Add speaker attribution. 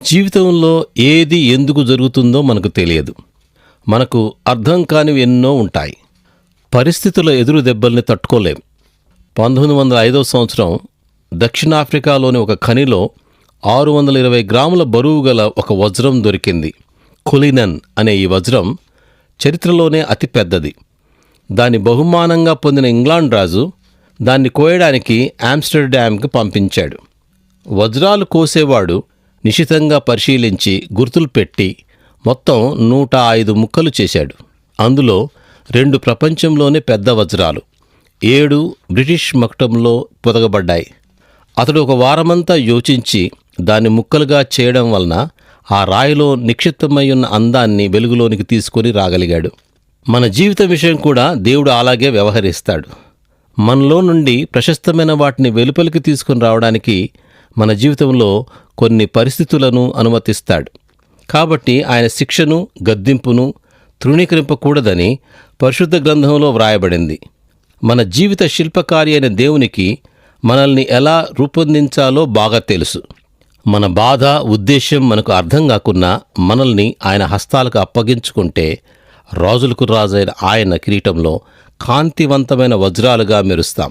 Speaker 1: జీవితంలో ఏది ఎందుకు జరుగుతుందో మనకు తెలియదు. మనకు అర్థం కానివి ఎన్నో ఉంటాయి. పరిస్థితుల ఎదురు దెబ్బల్ని తట్టుకోలేం. 1905 సంవత్సరం దక్షిణాఫ్రికాలోని ఒక ఖనిలో 620 గ్రాముల బరువు గల ఒక వజ్రం దొరికింది. కులినన్ అనే ఈ వజ్రం చరిత్రలోనే అతి పెద్దది. దాన్ని బహుమానంగా పొందిన ఇంగ్లాండ్ రాజు దాన్ని కోయడానికి ఆమ్స్టర్డామ్కి పంపించాడు. వజ్రాలు కోసేవాడు నిశితంగా పరిశీలించి గుర్తులు పెట్టి మొత్తం 105 ముక్కలు చేశాడు. అందులో 2 ప్రపంచంలోనే పెద్ద వజ్రాలు, 7 బ్రిటిష్ మకుటంలో పొదగబడ్డాయి. అతడు ఒక వారమంతా యోచించి దాన్ని ముక్కలుగా చేయడం వలన ఆ రాయిలో నిక్షిప్తమై ఉన్న అందాన్ని వెలుగులోనికి తీసుకొని రాగలిగాడు. మన జీవిత విషయం కూడా దేవుడు అలాగే వ్యవహరిస్తాడు. మనలో నుండి ప్రశస్తమైన వాటిని వెలుపలికి తీసుకుని రావడానికి మన జీవితంలో కొన్ని పరిస్థితులను అనుమతిస్తాడు. కాబట్టి ఆయన శిక్షను, గద్దింపును తృణీకరింపకూడదని పరిశుద్ధ గ్రంథంలో వ్రాయబడింది. మన జీవిత శిల్పకారి అయిన దేవునికి మనల్ని ఎలా రూపొందించాలో బాగా తెలుసు. మన బాధ, ఉద్దేశ్యం మనకు అర్థం కాకున్నా మనల్ని ఆయన హస్తాలకు అప్పగించుకుంటే రాజులకు రాజైన ఆయన కిరీటంలో కాంతివంతమైన వజ్రాలుగా మెరుస్తాం.